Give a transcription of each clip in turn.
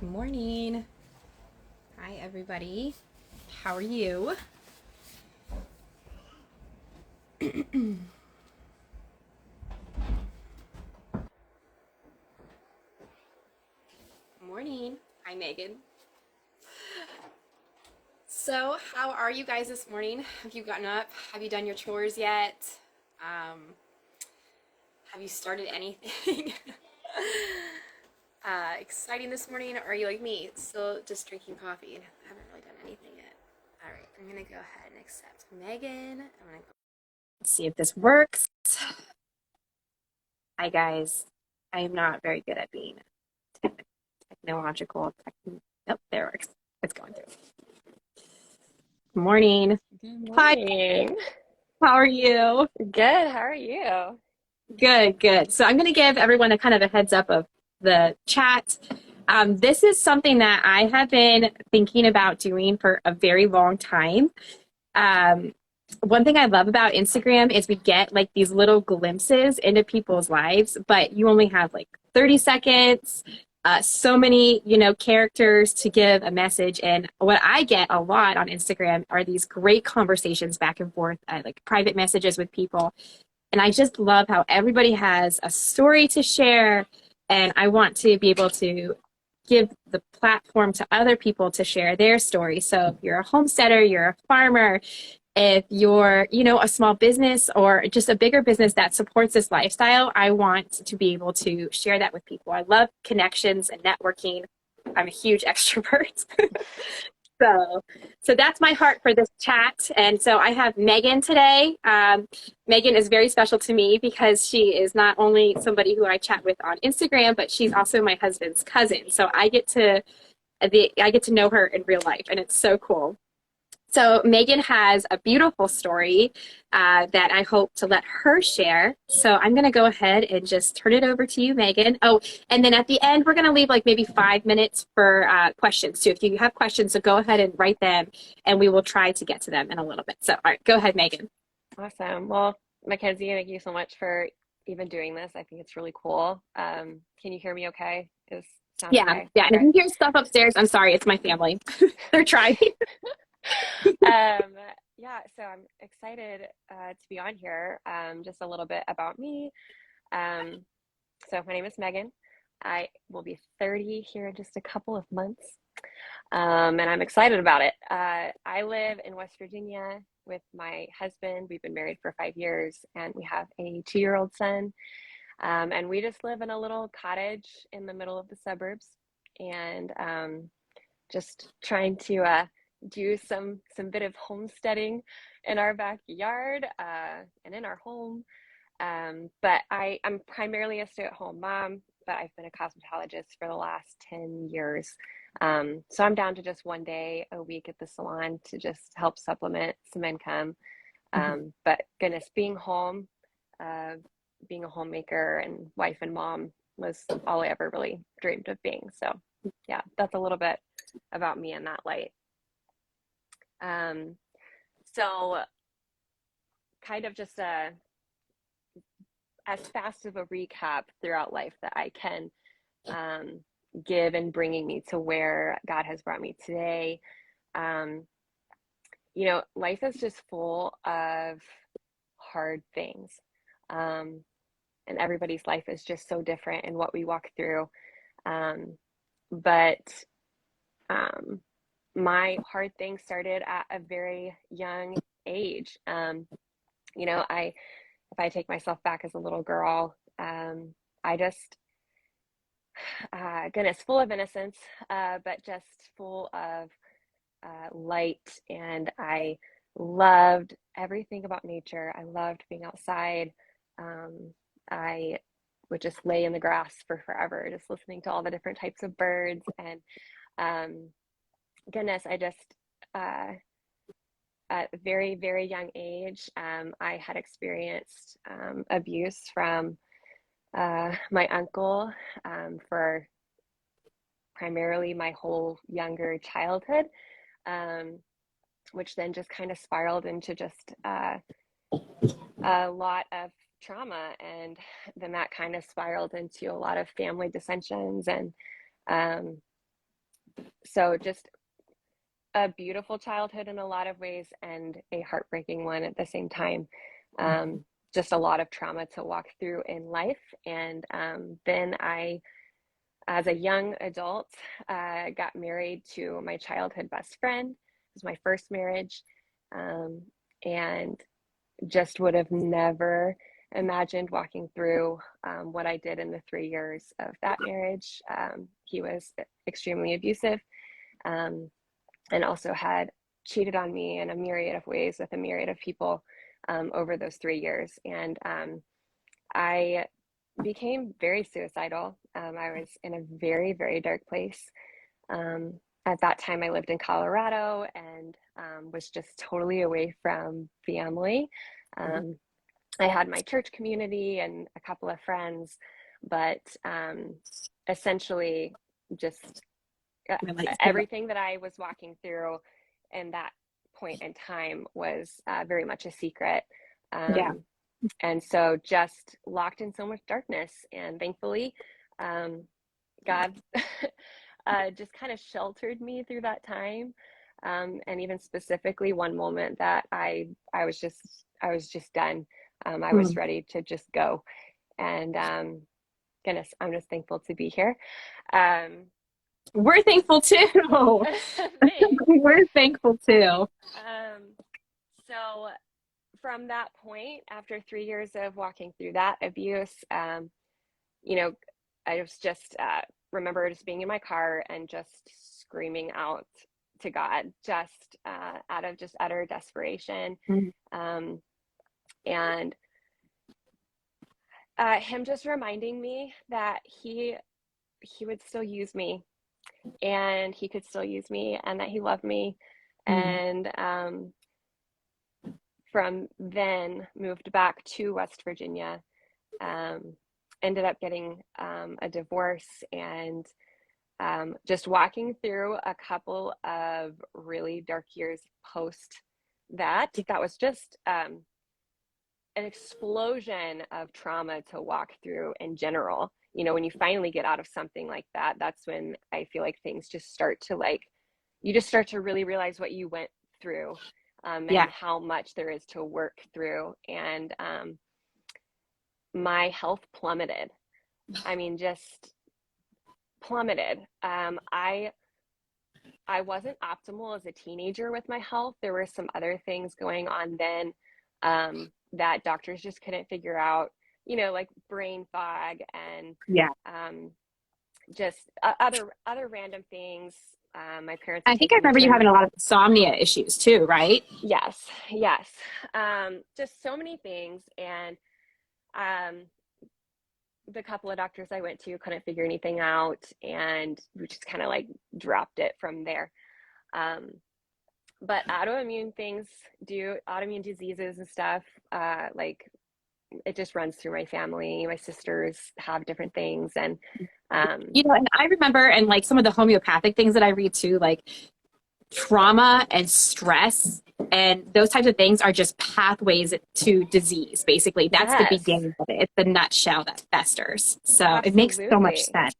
Good morning. Hi, everybody. How are you? Morning. Hi, Megan. So, how are you guys this morning? Have you gotten up? Have you done your chores yet? Um, have you started anything exciting this morning? Or are you like me, still just drinking coffee and haven't really done anything yet? All right, I'm gonna go ahead and accept Megan. I'm gonna go see if this works. Hi, guys. I am not very good at being technological. Nope, there it works. It's going through. Good morning. Good Hi, morning. how are you? Good. How are you? Good, good. So I'm going to give everyone a kind of a heads up of the chat. This is something that I have been thinking about doing for a very long time. Um, One thing I love about Instagram is we get like these little glimpses into people's lives, but you only have like 30 seconds, so many, characters to give a message. And what I get a lot on Instagram are these great conversations back and forth, like private messages with people. And I just love how everybody has a story to share. And I want to be able to give the platform to other people to share their story. So if you're a homesteader, you're a farmer, if you're, a small business or just a bigger business that supports this lifestyle, I want to be able to share that with people. I love connections and networking. I'm a huge extrovert. So, so that's my heart for this chat. And so I have Megan today. Megan is very special to me because she is not only somebody who I chat with on Instagram, but she's also my husband's cousin. So I get to know her in real life, and it's so cool. So Megan has a beautiful story that I hope to let her share. So I'm going to go ahead and just turn it over to you, Megan. Oh, and then at the end, we're going to leave like maybe 5 minutes for questions too. If you have questions, so go ahead and write them, and we will try to get to them in a little bit. So, all right, go ahead, Megan. Awesome. Well, Mackenzie, thank you so much for even doing this. I think it's really cool. Can you hear me okay? Is sound Yeah, okay? yeah. And if Okay. you hear stuff upstairs, I'm sorry, it's my family. They're trying. Um, yeah, so I'm excited to be on here. Just a little bit about me. Um, so my name is Megan. I will be 30 here in just a couple of months. And I'm excited about it. I live in West Virginia with my husband. We've been married for 5 years, and we have a 2-year-old son. And we just live in a little cottage in the middle of the suburbs, and just trying to do some bit of homesteading in our backyard and in our home. But I'm primarily a stay-at-home mom, but I've been a cosmetologist for the last 10 years. So I'm down to just one day a week at the salon to just help supplement some income. Mhm. But goodness, being home, uh, being a homemaker and wife and mom was all I ever really dreamed of being. So yeah, that's a little bit about me in that light. Um, so kind of just as fast of a recap throughout life that I can um, give and bringing me to where God has brought me today. Um, Life is just full of hard things. Um, and everybody's life is just so different in what we walk through. Um, but um, my hard things started at a very young age. If I take myself back as a little girl, I just goodness, full of innocence, but just full of light. And I loved everything about nature. I loved being outside. I would just lay in the grass for forever, just listening to all the different types of birds. And um, goodness, I just, uh, at a very, very young age, I had experienced abuse from my uncle for primarily my whole younger childhood, um, which then just kind of spiraled into just a lot of trauma. And then that kind of spiraled into a lot of family dissensions and um, So just a beautiful childhood in a lot of ways and a heartbreaking one at the same time. Just a lot of trauma to walk through in life. And then I, as a young adult, got married to my childhood best friend. It was my first marriage. Um, and just would have never imagined walking through what I did in the 3 years of that marriage. He was extremely abusive, um, and also had cheated on me in a myriad of ways with a myriad of people over those 3 years. And I became very suicidal. I was in a very, very dark place. Um, at that time, I lived in Colorado and was just totally away from family. Um, I had my church community and a couple of friends, but essentially just everything that I was walking through in that point in time was very much a secret. Yeah. And so just locked in so much darkness. And thankfully, God just kind of sheltered me through that time. And even specifically one moment that I was just done. I was ready to just go. And goodness, I'm just thankful to be here. Um, We're thankful too. Thanks. We're thankful too. So from that point, after 3 years of walking through that abuse, you know, I was just remember just being in my car and just screaming out to God, just out of just utter desperation, and him just reminding me that he would still use me, and he could still use me, and that he loved me, and from then moved back to West Virginia. Ended up getting a divorce, and just walking through a couple of really dark years post that. That was just an explosion of trauma to walk through in general. You know, when you finally get out of something like that, that's when I feel like things just start to you just start to really realize what you went through, and how much there is to work through. And my health plummeted. I mean, just plummeted. I wasn't optimal as a teenager with my health. There were some other things going on then that doctors just couldn't figure out, you know, like brain fog and just other random things. My parents I had think I taken me remember to you having a lot of insomnia issues too, right? yes, yes. Just so many things. And um, the couple of doctors I went to couldn't figure anything out, and we just kind of like dropped it from there. Um, but autoimmune things autoimmune diseases and stuff, like it just runs through my family. My sisters have different things, and You know, and I remember, and like some of the homeopathic things that I read too, like trauma and stress and those types of things are just pathways to disease. Basically, that's the yes, beginning of it. It's the nutshell that festers. So it makes so much absolutely. sense.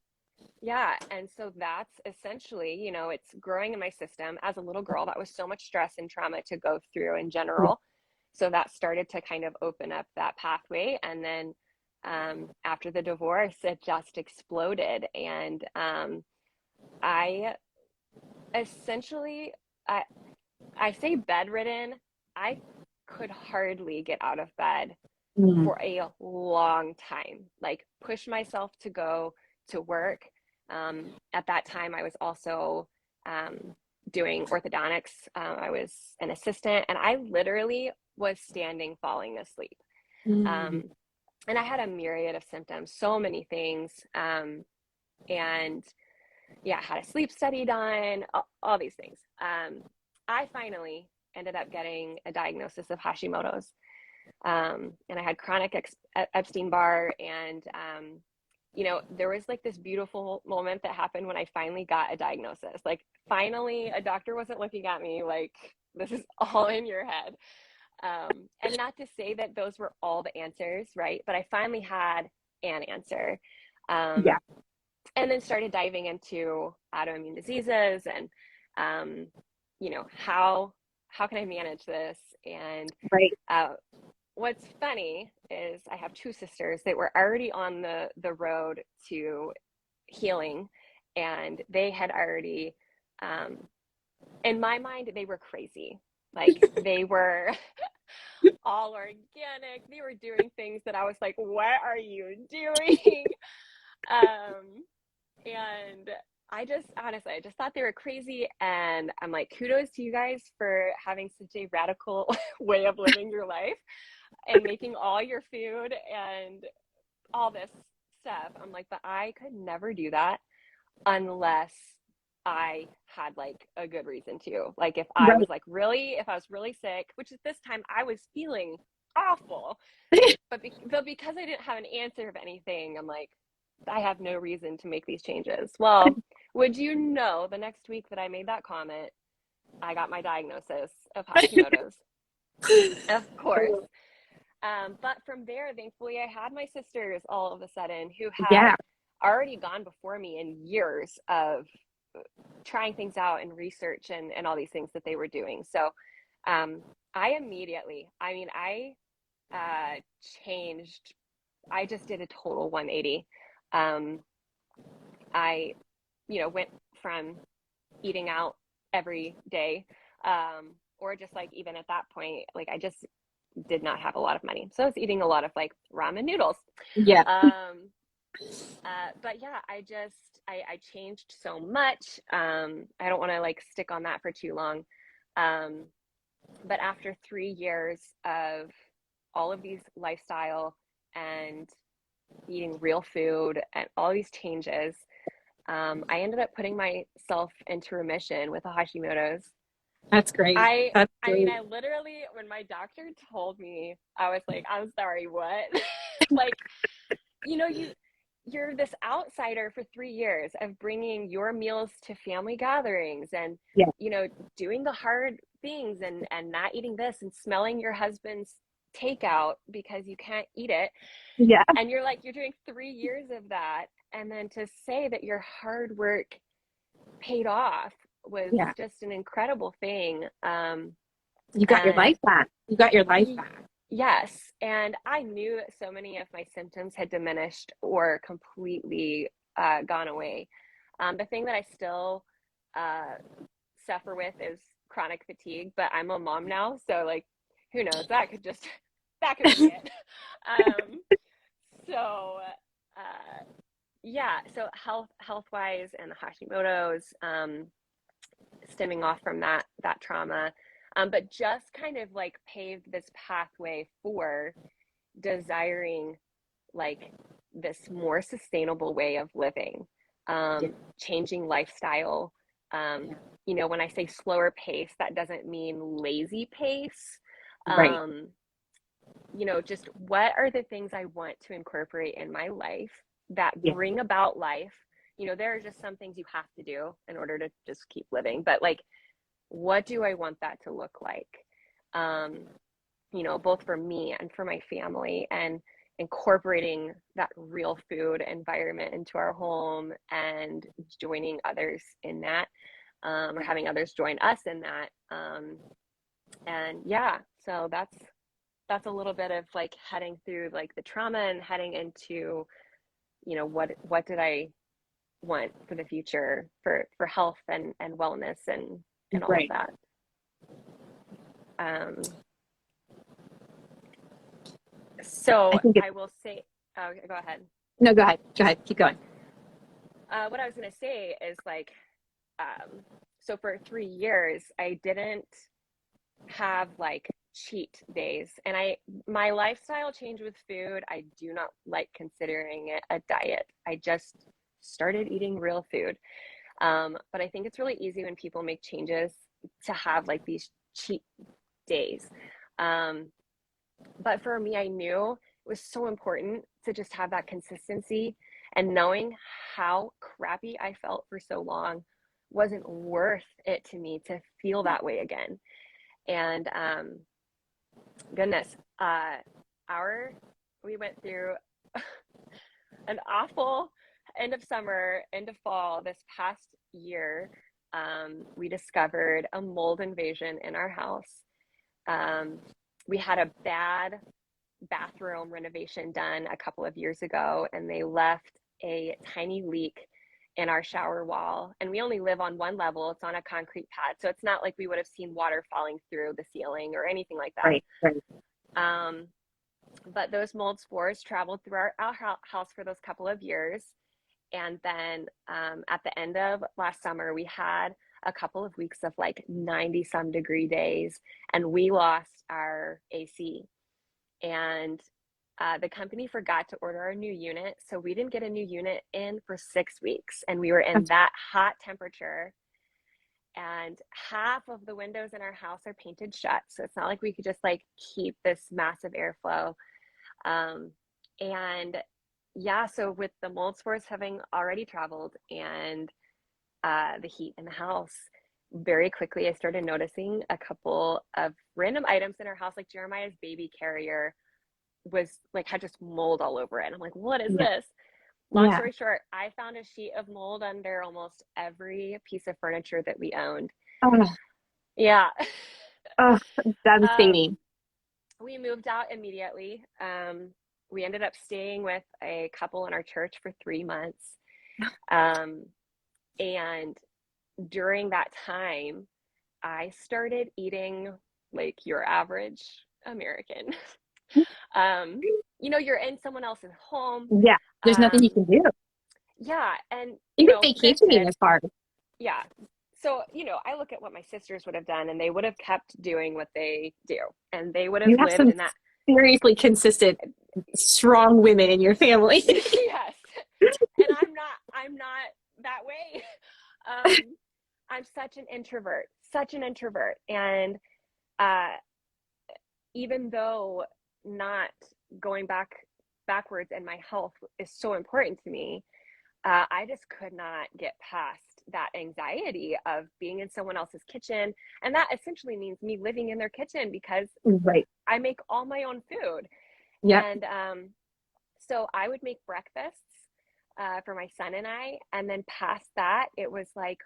Yeah. And so that's essentially, you know, it's growing in my system. As a little girl, that was so much stress and trauma to go through in general. So that started to kind of open up that pathway. And then after the divorce, it just exploded. And I essentially, I say bedridden. I could hardly get out of bed Mm. for a long time, like push myself to go to work. At that time, I was also doing orthodontics. I was an assistant, and I literally was standing, falling asleep. Mm. Um, and I had a myriad of symptoms, so many things. And yeah, I had a sleep study done, all these things. I finally ended up getting a diagnosis of Hashimoto's. And I had chronic Epstein-Barr, and you know, there was like this beautiful moment that happened when I finally got a diagnosis. Like, finally, a doctor wasn't looking at me like, this is all in your head. And not to say that those were all the answers, right? But I finally had an answer. Yeah. and then started diving into autoimmune diseases and, how can I manage this? And Right. uh, what's funny is I have two sisters that were already on the road to healing, and they had already, um, in my mind, they were crazy. Like they were all organic. They were doing things that I was like, "What are you doing?" Um, and I just honestly, I just thought they were crazy. And I'm like, kudos to you guys for having such a radical way of living your life and making all your food and all this stuff. I'm like, but I could never do that unless I had like a good reason to. Like if I Right. was like really, if I was really sick, which at this time I was feeling awful, but because I didn't have an answer of anything, I'm like, I have no reason to make these changes. Well, would you know, the next week that I made that comment, I got my diagnosis of Hashimoto's, of course. But from there, thankfully, I had my sisters all of a sudden who had Yeah. already gone before me in years of trying things out and research and all these things that they were doing. So um, I immediately, I mean, I changed. I just did a total 180. Um, I, went from eating out every day, or just like even at that point, like I just did not have a lot of money, so I was eating a lot of like ramen noodles. Yeah. Um, but yeah, I changed so much. I don't want to like stick on that for too long. Um, but after 3 years of all of these lifestyle and eating real food and all these changes, I ended up putting myself into remission with the Hashimoto's. That's great. I That's I mean, great. I literally, when my doctor told me, I was like, I'm sorry, what? Like, you're this outsider for 3 years of bringing your meals to family gatherings and, Yeah. doing the hard things and not eating this and smelling your husband's takeout because you can't eat it. Yeah. And you're doing 3 years of that. And then to say that your hard work paid off was Yeah. just an incredible thing. You got your And life back. You got your life y- back. yes, and I knew that so many of my symptoms had diminished or completely gone away. The thing that I still uh, suffer with is chronic fatigue, but I'm a mom now, so like, who knows? That could be it. Um, so yeah, so health wise and the Hashimoto's, stemming off from that trauma, but just kind of like paved this pathway for desiring like this more sustainable way of living, Yeah. changing lifestyle. Yeah. When I say slower pace, that doesn't mean lazy pace. Right. Um, just what are the things I want to incorporate in my life that Yeah. bring about life? There are just some things you have to do in order to just keep living, but like, what do I want that to look like? Um, both for me and for my family, and incorporating that real food environment into our home and joining others in that, or having others join us in that. And yeah, so that's a little bit of like heading through like the trauma and heading into, what did I want for the future for health and wellness and all of Right. that. Um, I so think it's, I will say, oh, go ahead. no, go ahead. Go ahead. Keep going. What I was going to say is like, so for 3 years, I didn't have like cheat days, and my lifestyle changed with food. I do not like considering it a diet. I just started eating real food. But I think it's really easy when people make changes to have like these cheat days. Um, but for me, I knew it was so important to just have that consistency, and knowing how crappy I felt for so long wasn't worth it to me to feel that way again. And goodness, our we went through an awful end of summer, end of fall, this past year, we discovered a mold invasion in our house. Um, we had a bad bathroom renovation done a couple of years ago, and they left a tiny leak in our shower wall. And we only live on one level, it's on a concrete pad. So it's not like we would have seen water falling through the ceiling or anything like that. Right, right. Um, but those mold spores traveled through our house for those couple of years. And then at the end of last summer, we had a couple of weeks of like 90 some degree days, and we lost our AC. And the company forgot to order a new unit. So we didn't get a new unit in for 6 weeks. And we were in that hot temperature. And half of the windows in our house are painted shut. So it's not like we could just like keep this massive airflow. And yeah, so with the mold spores having already traveled and the heat in the house, very quickly I started noticing a couple of random items in our house, like Jeremiah's baby carrier was like had just mold all over it. I'm like, what is Yeah. this? Long Yeah. story short, I found a sheet of mold under almost every piece of furniture that we owned. Oh, Yeah. oh, um, devastating. we moved out immediately. We ended up staying with a couple in our church for 3 months. Um, and during that time, I started eating like your average American. You're in someone else's home. Yeah. There's nothing you Um, can do. yeah, and Even vacationing granted, is hard. yeah. So, I look at what my sisters would have done, and they would have kept doing what they do, and they would You have have lived some in that. seriously consistent, strong women in your family. Yes. And I'm not that way. Um, I'm such an introvert. And uh, even though not going backwards in my health is so important to me, I just could not get past that anxiety of being in someone else's kitchen. And that essentially means me living in their kitchen because Right. I make all my own food. Yep. And so I would make breakfasts for my son and I. And then past that, it was like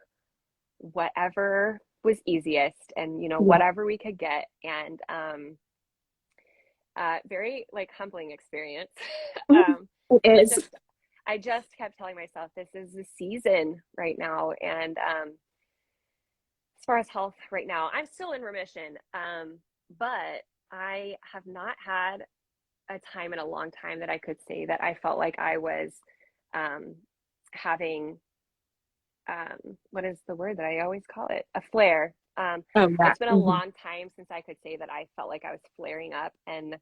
whatever was easiest and, Yeah. whatever we could get. And very like humbling experience. It But is. I just kept telling myself this is the season right now. And as far as health right now, I'm still in remission. But I have not had a time in a long time that I could say that I felt like I was um, having what is the word that I always call it? A flare. Oh, yeah. It's been a Mhm. long time since I could say that I felt like I was flaring up, and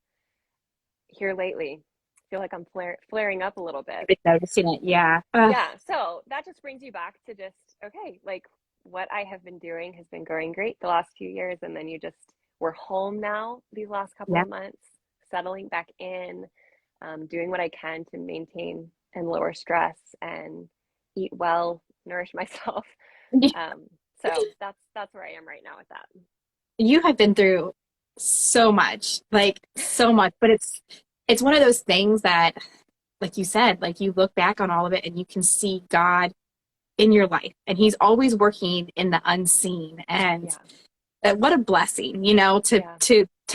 here lately, I feel like I'm flaring up a little bit. I've been noticing it. Yeah. Yeah, so that just brings you back to just okay, like what I have been doing has been going great the last few years, and then we're home now these last couple Yeah. of months, settling back in, doing what I can to maintain and lower stress and eat well, nourish myself. Um, so that's where I am right now with that. You have been through so much, like so much, but it's one of those things that, like you said, like you look back on all of it and you can see God in your life, and He's always working in the unseen. And Yeah, what a blessing, to yeah,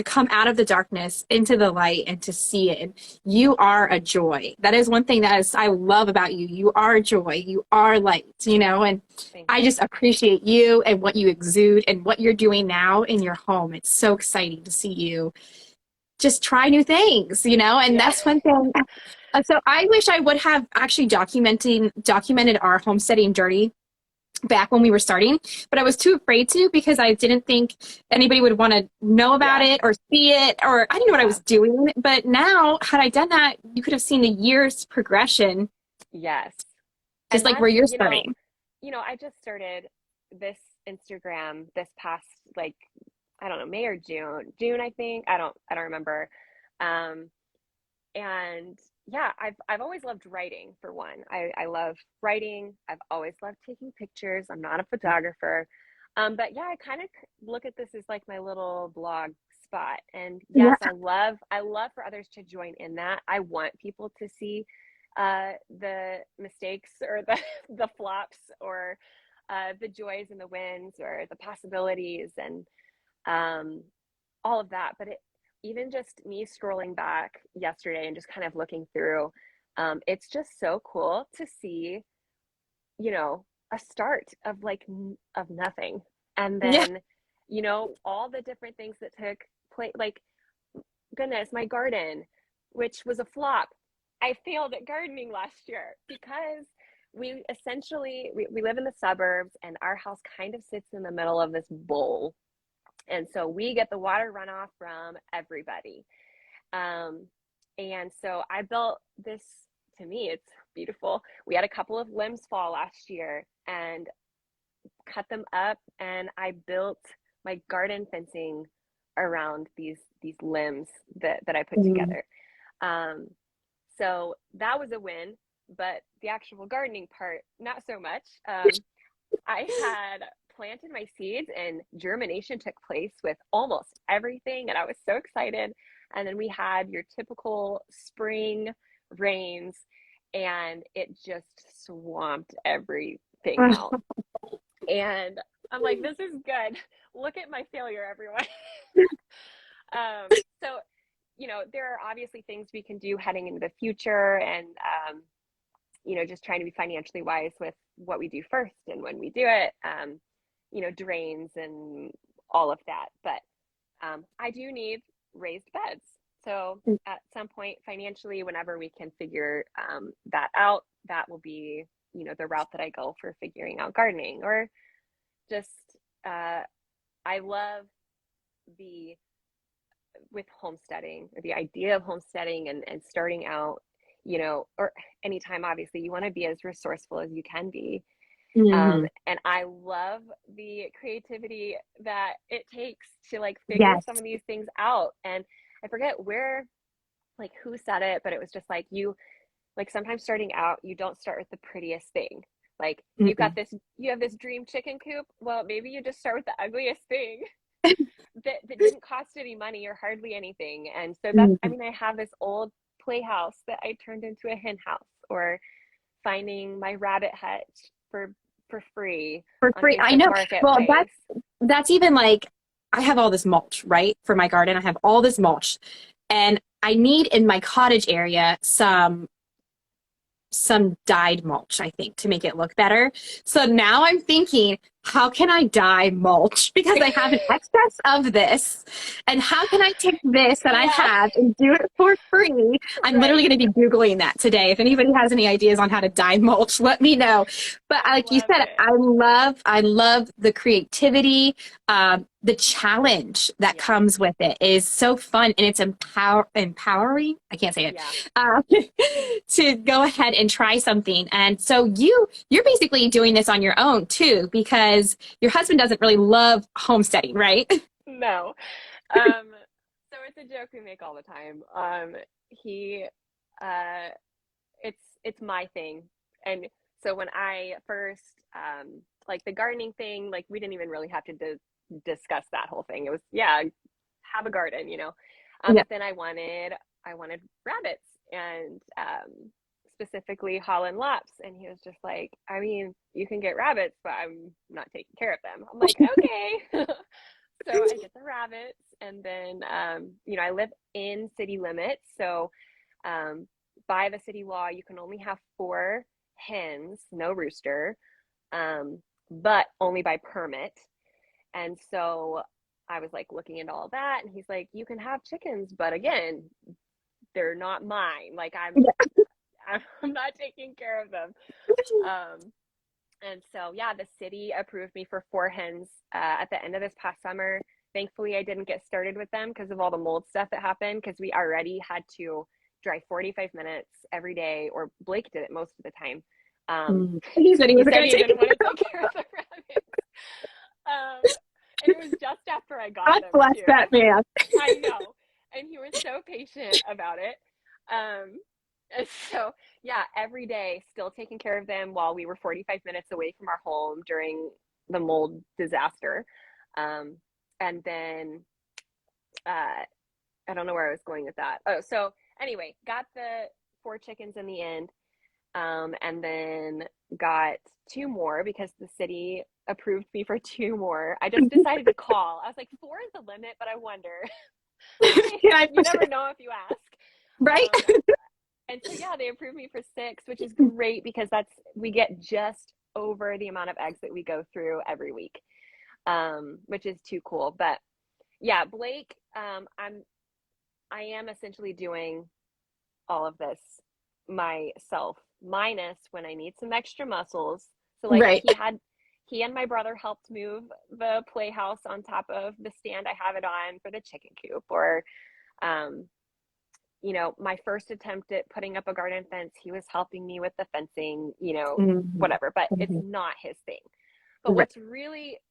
come out of the darkness into the light and to see it. And you are a joy. That is one thing I love about you. You are joy. You are light, and thank I you. just appreciate you and what you exude and what you're doing now in your home. It's so exciting to see you just try new things, and Yeah, that's one thing. So I wish I would have actually documented our homesteading journey back when we were starting, but I was too afraid to because I didn't think anybody would want to know about yeah, it or see it, or I didn't know what I yeah. was doing. But now, had I done that, you could have seen the years progression, Yes. just And like where that's, you're starting. I just started this Instagram this past like I don't know, May or June. June, I think. I don't remember. Um and yeah, I've always loved writing for one. I love writing. I've always loved taking pictures. I'm not a photographer. But yeah, I kind of look at this as like my little blog spot. And Yeah, yes, I love for others to join in that. I want people to see the mistakes or the flops or the joys and the wins or the possibilities and all of that. But even just me scrolling back yesterday and just kind of looking through, it's just so cool to see, a start of like of nothing, and Yeah. then all the different things that took place. Like, goodness, my garden, which was a flop. I failed at gardening last year because we essentially we live in the suburbs and our house kind of sits in the middle of this bowl, and so we get the water runoff from everybody. um, and so I built this. To me, it's beautiful. We had a couple of limbs fall last year and cut them up, and I built my garden fencing around these limbs that I put Mhm. together. Um, so that was a win, but the actual gardening part, not so much. I had planted my seeds and germination took place with almost everything, and I was so excited. And then we had your typical spring rains, and it just swamped everything out. And I'm like, this is good. Look at my failure, everyone. um, so, there are obviously things we can do heading into the future, and just trying to be financially wise with what we do first and when we do it, drains and all of that. But I do need raised beds. So at some point financially, whenever we can figure that out, that will be, the route that I go for figuring out gardening. Or just, I love the, with homesteading, or the idea of homesteading and starting out, or anytime, obviously, you want to be as resourceful as you can be. Mhm. And I love the creativity that it takes to like figure Yes. some of these things out. And I forget where, like, who said it, but it was just like, like, sometimes starting out, you don't start with the prettiest thing. Like, Mhm. you have this dream chicken coop. Well, maybe you just start with the ugliest thing that didn't cost any money or hardly anything. And so I Mhm. mean, I have this old playhouse that I turned into a hen house, or finding my rabbit hutch for free For on free. I Facebook know. Well, Marketplace. that's even like I have all this mulch, right? For my garden, I have all this mulch. And I need in my cottage area some dyed mulch, I think, to make it look better. So now I'm thinking, how can I dye mulch? Because I have an excess of this. And how can I take this that I Yeah, have and do it for free? I'm literally right. going to be Googling that today. If anybody has any ideas on how to dye mulch, let me know. But I like you love said, it. I love the creativity. The challenge that Yeah, comes with it is so fun and it's empowering. I can't say it. yeah. Uh, to go ahead and try something. And so you're basically doing this on your own too, because your husband doesn't really love homesteading, right? No. Um, so it's a joke we make all the time. He, uh, it's my thing, and so when I first, like the gardening thing, like we didn't even really have to discuss that whole thing. It was, yeah, have a garden. Yeah. But then I wanted rabbits, and specifically Holland lops, and he was just like, I mean, you can get rabbits, but I'm not taking care of them. I'm like, okay. So I get the rabbits, and then I live in city limits, so um, by the city law, you can only have four hens, no rooster, but only by permit. And so I was like looking into all that, and he's like, "You can have chickens, but again, they're not mine. Like I'm not taking care of them." Um, and so, yeah, the city approved me for four hens at the end of this past summer. Thankfully, I didn't get started with them because of all the mold stuff that happened, because we already had to drive 45 minutes every day, or Blake did it most of the time. He said he He wasn't said going to he take didn't it. want to take care of the rabbits. And it was just after I got God them, bless too. that man. I know. And he was so patient about it. Um, and so, yeah, every day, still taking care of them while we were 45 minutes away from our home during the mold disaster. Um, and then I don't know where I was going with that. Oh, so anyway, got the four chickens in the end. and then got two more because the city approved me for two more. I just decided to call. I was like, four is the limit, but I wonder. Yeah, You never know if you ask. right. Um, and so yeah, they approved me for six, which is great because we get just over the amount of eggs that we go through every week, which is too cool. But yeah, Blake, I am essentially doing all of this myself, minus when I need some extra muscles. So like Right. he and my brother helped move the playhouse on top of the stand I have it on for the chicken coop, or um, my first attempt at putting up a garden fence, he was helping me with the fencing, Mhm. whatever, but it's Mhm. not his thing. But Right.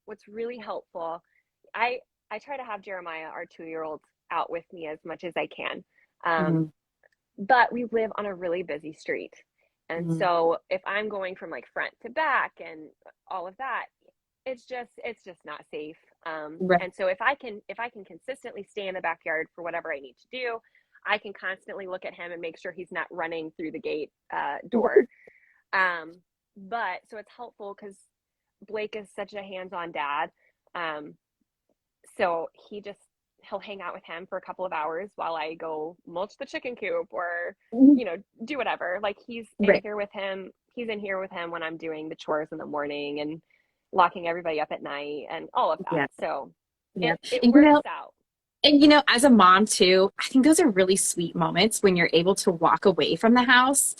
what's really helpful, I I try to have Jeremiah, our 2-year old, out with me as much as I can. Um, Mhm. but we live on a really busy street. And Mhm. so if I'm going from like front to back and all of that, it's just not safe. Right. And so if I can consistently stay in the backyard for whatever I need to do, I can constantly look at him and make sure he's not running through the gate door. Um, but so it's helpful because Blake is such a hands-on dad. Um, so he'll hang out with him for a couple of hours while I go mulch the chicken coop or, Mhm. do whatever. Like Right. he's in here with him when I'm doing the chores in the morning and locking everybody up at night and all of that. Yeah. So Yeah. it And works out. as a mom too, I think those are really sweet moments when you're able to walk away from the house.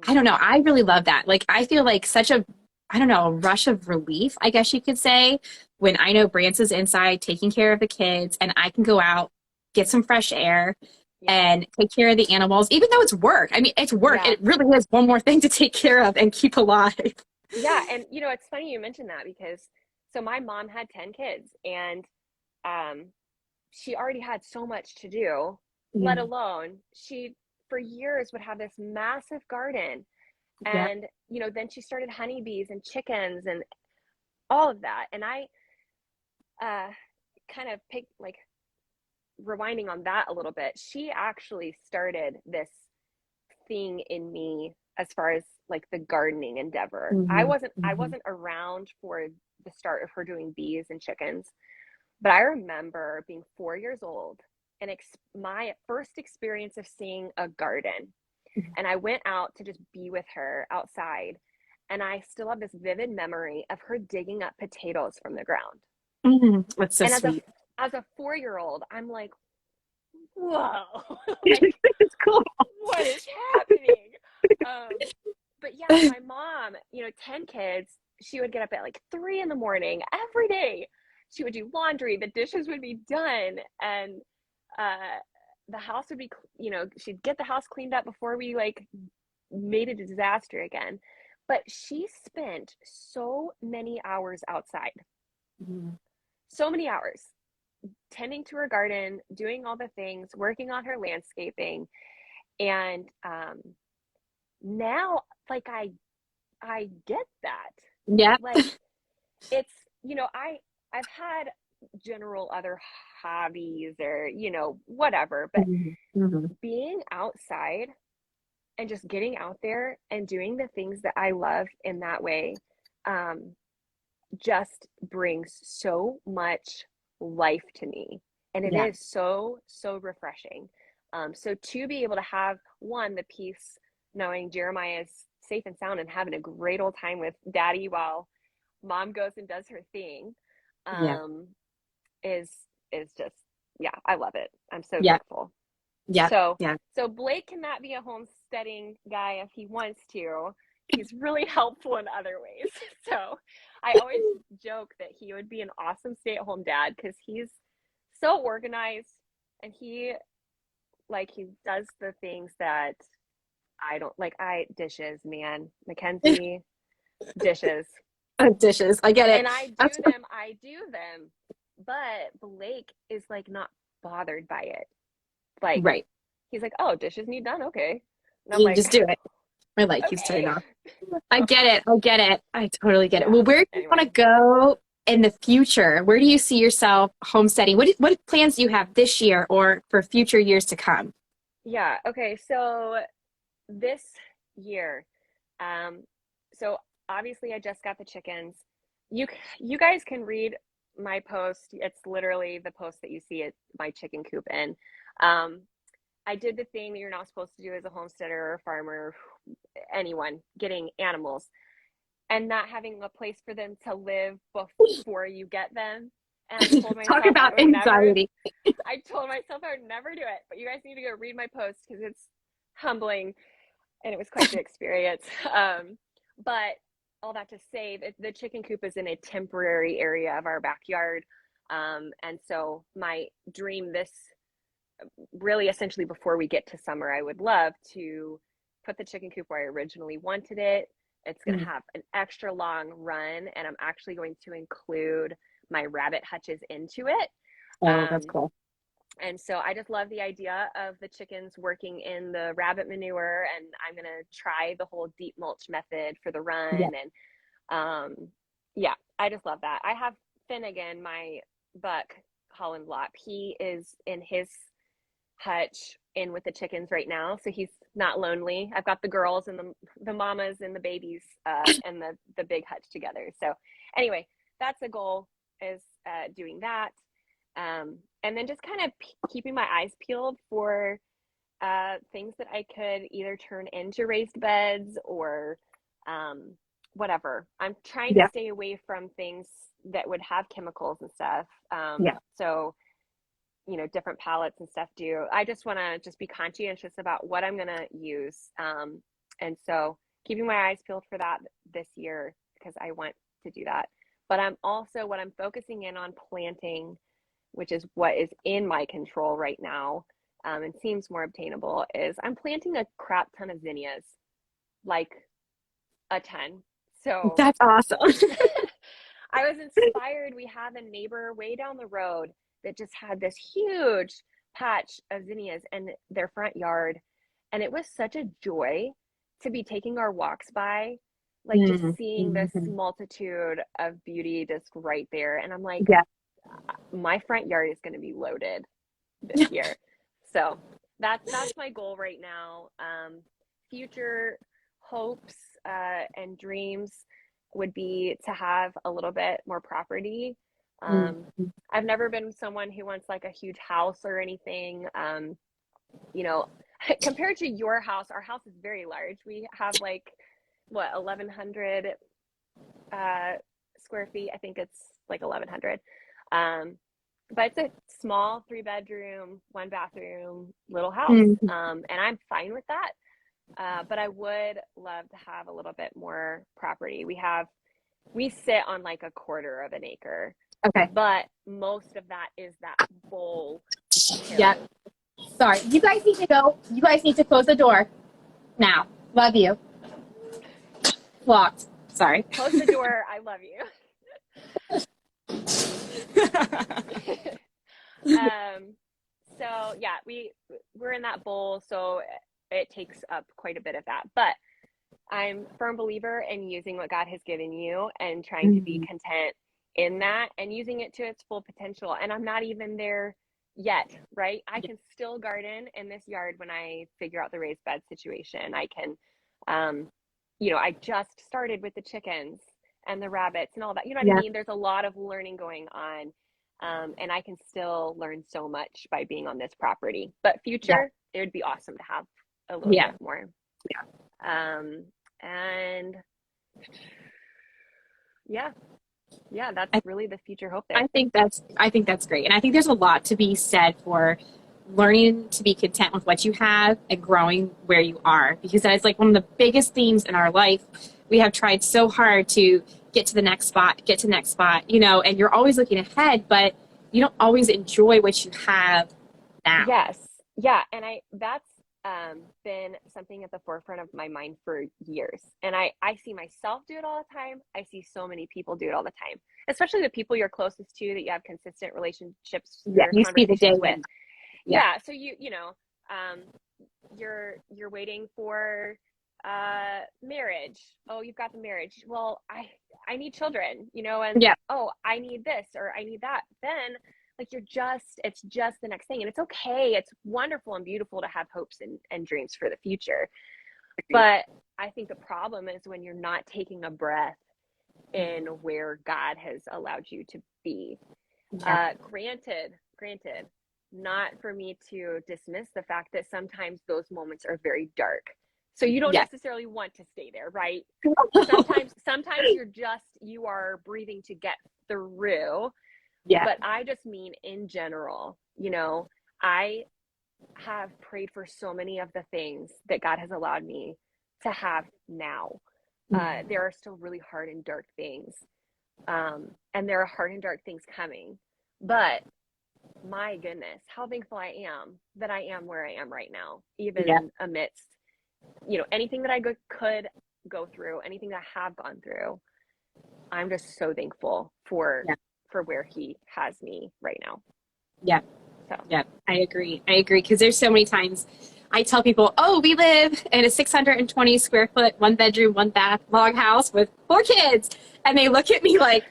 I don't Mm-hmm. know. I really love that. Like, I feel like such a, I don't know, a rush of relief, I guess you could say, when I know Brance's inside taking care of the kids and I can go out, get some fresh air Yeah. and take care of the animals, even though it's work. I mean, it's work. Yeah. It really is one more thing to take care of and keep alive. Yeah. And it's funny you mentioned that because so my mom had 10 kids and um she already had so much to do, let Yeah. alone she for years would have this massive garden. Yeah. And, then she started honeybees and chickens and all of that. And I uh, kind of picked, like, rewinding on that a little bit, she actually started this thing in me as far as like the gardening endeavor. I Hmm. wasn't I Hmm. wasn't around for the start of her doing bees and chickens. But I remember being 4 years old and my first experience of seeing a garden. And I went out to just be with her outside. And I still have this vivid memory of her digging up potatoes from the ground. Hmm. That's so And as a sweet. as a 4-year-old, I'm like, whoa, like It's cool. what is happening? Um, but yeah, my mom, 10 kids, she would get up at like 3 in the morning every day. She would do laundry, the dishes would be done, and uh, the house would be, she'd get the house cleaned up before we like made it a disaster again. But she spent so many hours outside, Mhm. so many hours tending to her garden, doing all the things, working on her landscaping. And now, like, I get that. Yeah. Like it's, I've had general other hobbies or, whatever, but Mhm. Mhm. being outside and just getting out there and doing the things that I love in that way um just brings so much life to me. And it Yeah. is so, so refreshing. So to be able to have one, the peace knowing Jeremiah is safe and sound and having a great old time with daddy while mom goes and does her thing, Yeah. um, is just, yeah, I love it. I'm so Yeah. grateful. Yeah. So Yeah. so Blake cannot be a homesteading guy if he wants to. He's really helpful in other ways. So I always joke that he would be an awesome stay-at-home dad because he's so organized and he does the things that I don't like. I dishes, man. Mackenzie, dishes. Dishes. I get And it. I do them, but Blake is like not bothered by it. Like Right. he's like, "Oh, dishes need done, okay." And I'm You like, just do it. My light keeps "Okay." turning off. I get it. I get it. I totally get it. Yeah. Well, where do you want to Anyway, go in the future? Where do you see yourself homesteading? What plans do you have this year or for future years to come? yeah. Okay. So this year, Um, so obviously I just got the chickens. You guys can read my post. It's literally the post that you see at my chicken coop in. Um, I did the thing that you're not supposed to do as a homesteader or a farmer, anyone getting animals, and not having a place for them to live before you get them. And Talk about anxiety. I told myself I would never do it, but you guys need to go read my post because it's humbling and it was quite the experience. But all that to say that the chicken coop is in a temporary area of our backyard. And so my dream this really essentially before we get to summer, I would love to put the chicken coop where I originally wanted it. It's going to have an extra long run, and I'm actually going to include my rabbit hutches into it. Oh, that's cool. And so I just love the idea of the chickens working in the rabbit manure, and I'm going to try the whole deep mulch method for the run. Yeah. And yeah, I just love that. I have Finnegan, my buck Holland Lop. He is in his hutch in with the chickens right now, so he's not lonely. I've got the girls and the mamas and the babies and the big hutch together. So anyway, that's a goal, is doing that. And then just kind of keeping my eyes peeled for things that I could either turn into raised beds or whatever. I'm trying to stay away from things that would have chemicals and stuff. So, you know, different pallets and stuff do. I just want to just be conscientious about what I'm going to use. And so keeping my eyes peeled for that this year because I want to do that. But what I'm focusing in on planting, which is what is in my control right now, and seems more obtainable, is I'm planting a crap ton of zinnias, like a ton. So that's awesome. I was inspired. We have a neighbor way down the road that just had this huge patch of zinnias in their front yard. And it was such a joy to be taking our walks by, like just seeing this multitude of beauty just right there. And I'm like, my front yard is going to be loaded this year. So that's my goal right now. Future hopes and dreams would be to have a little bit more property. I've never been someone who wants like a huge house or anything. You know, compared to your house, our house is very large. We have like 1,100 square feet. I think it's like 1,100. But it's a small 3-bedroom, 1-bathroom little house. And I'm fine with that. But I would love to have a little bit more property. We sit on like a quarter of an acre. Okay. But most of that is that bowl. Yeah. Sorry. You guys need to go. You guys need to close the door now. Love you. Locked. Sorry. Close the door. I love you. So yeah, we're in that bowl, so it takes up quite a bit of that. But I'm a firm believer in using what God has given you and trying to be content in that and using it to its full potential. And I'm not even there yet, right? I can still garden in this yard when I figure out the raised bed situation. I can, you know, I just started with the chickens and the rabbits and all that. You know what I mean? There's a lot of learning going on. And I can still learn so much by being on this property. But future, it would be awesome to have a little bit more. And that's really the future hope there. I think that's great. And I think there's a lot to be said for learning to be content with what you have and growing where you are, because that is like one of the biggest themes in our life. We have tried so hard to get to the next spot, you know, and you're always looking ahead, but you don't always enjoy what you have now. Yes. Yeah. And that's been something at the forefront of my mind for years. And I see myself do it all the time. I see so many people do it all the time, especially the people you're closest to that you have consistent relationships you see the day with. So you know, you're waiting for marriage. Oh, you've got the marriage. Well, I need children, you know, and oh, I need this or I need that. Then like it's just the next thing. And it's okay. It's wonderful and beautiful to have hopes and dreams for the future. But I think the problem is when you're not taking a breath in where God has allowed you to be. Yeah. Granted, not for me to dismiss the fact that sometimes those moments are very dark. So you don't Yeah. necessarily want to stay there, right? Sometimes you are breathing to get through. Yeah. But I just mean in general, I have prayed for so many of the things that God has allowed me to have now. There are still really hard and dark things. And there are hard and dark things coming. But my goodness, how thankful I am that I am where I am right now, Yeah. even amidst, anything that I could go through, anything that I have gone through. I'm just so thankful for Yeah. where he has me right now. Yeah. So Yeah. I agree. Because there's so many times I tell people, oh, we live in a 620 square foot, 1 bedroom, 1 bath log house with 4 kids. And they look at me like,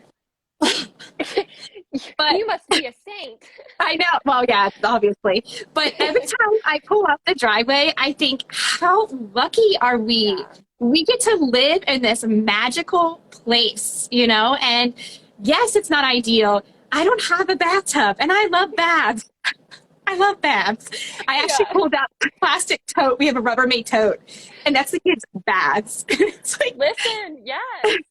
but you must be a saint. I know. Well, yeah, obviously. But every time I pull up the driveway, I think, how lucky are we? Yeah. We get to live in this magical place, And yes, it's not ideal. I don't have a bathtub, and I love baths. I love baths. I actually Yeah. pulled out a plastic tote. We have a Rubbermaid tote, and that's the kids' baths. It's like, Listen, yes.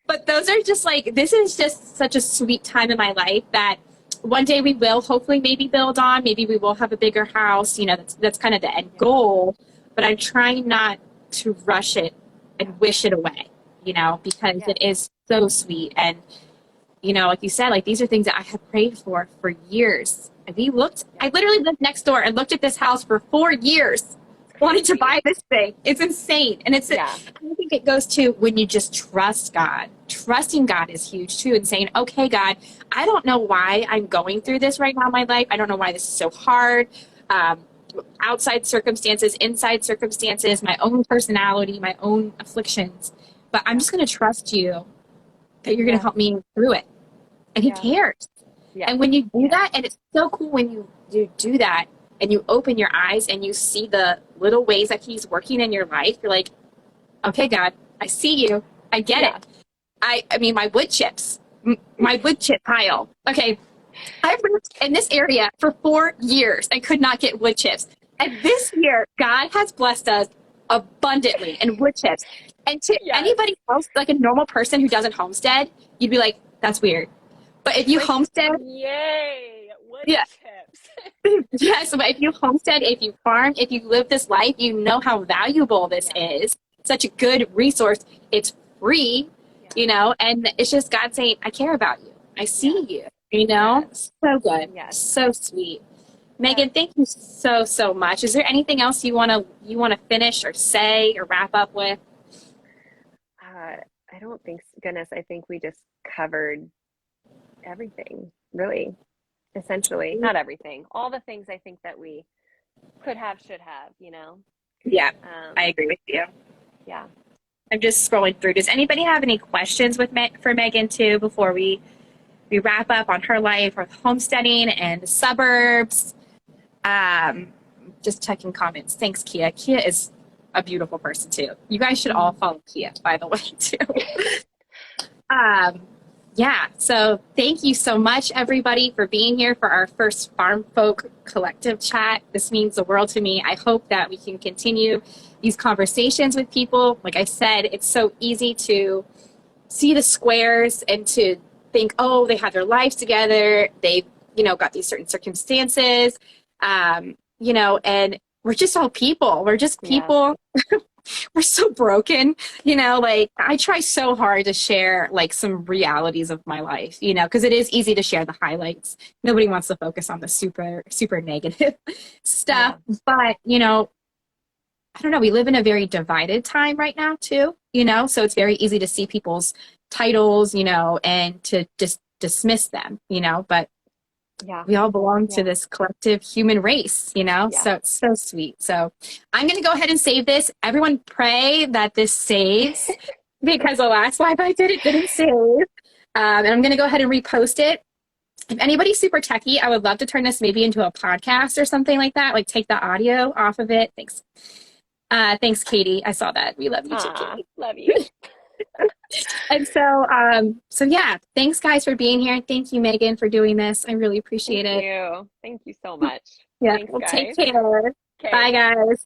but those are just like, this is just such a sweet time in my life that one day we will hopefully maybe build on. Maybe we will have a bigger house. That's kind of the end goal. But I'm trying not to rush it and wish it away, because it is so sweet. And, like you said, like these are things that I have prayed for years. And I literally lived next door and looked at this house for 4 years. Wanted to buy this thing. It's insane. And I think it goes to when you just trust God. Trusting God is huge too, and saying, okay, God, I don't know why I'm going through this right now in my life. I don't know why this is so hard. Outside circumstances, inside circumstances, my own personality, my own afflictions. But I'm just going to trust you that you're going to help me through it. And he cares. Yeah. And when you do that, and it's so cool when you do that, and you open your eyes and you see the little ways that he's working in your life, you're like, okay, God, I see you. I get it. I mean, my wood chips, my wood chip pile. Okay, I've lived in this area for 4 years. I could not get wood chips. And this year, God has blessed us abundantly in wood chips. And to anybody else, like a normal person who doesn't homestead, you'd be like, that's weird. But if you homestead, yay, wood chips. Yes, but if you homestead, if you farm, if you live this life, you know how valuable this is. Such a good resource. It's free, and it's just God saying, I care about you. I see you, So good. So sweet. Megan, thank you so, so much. Is there anything else you want to finish or say or wrap up with? I don't think, goodness, I think we just covered everything, really. Essentially, not everything, all the things I think that we could have, should have, Yeah, I agree with you. Yeah. I'm just scrolling through. Does anybody have any questions for Megan too before we wrap up on her life or homesteading and the suburbs? Just checking comments. Thanks, Kia. Kia is a beautiful person too. You guys should all follow Kia, by the way, too. Yeah, so thank you so much, everybody, for being here for our first Farm Folk Collective chat. This means the world to me. I hope that we can continue these conversations with people. Like I said, it's so easy to see the squares and to think, oh, they have their lives together. They've, got these certain circumstances, and we're just all people. We're just people. Yeah. We're so broken, like I try so hard to share like some realities of my life, because it is easy to share the highlights. Nobody wants to focus on the super, super negative stuff. Yeah. But, I don't know, we live in a very divided time right now too, so it's very easy to see people's titles, and to just dismiss them, but we all belong to this collective human race, so it's so sweet. So I'm going to go ahead and save this. Everyone pray that this saves because the last live I did, it didn't save. And I'm going to go ahead and repost it. If anybody's super techie, I would love to turn this maybe into a podcast or something like that, like take the audio off of it. Thanks. Thanks, Katie. I saw that. We love you too, Ah, Katie. love you. And so yeah, thanks guys for being here. Thank you, Megan, for doing this. I really Thank appreciate it. you. Thank you so much. Yeah, Thanks, well, take guys. care. Okay. Bye, guys.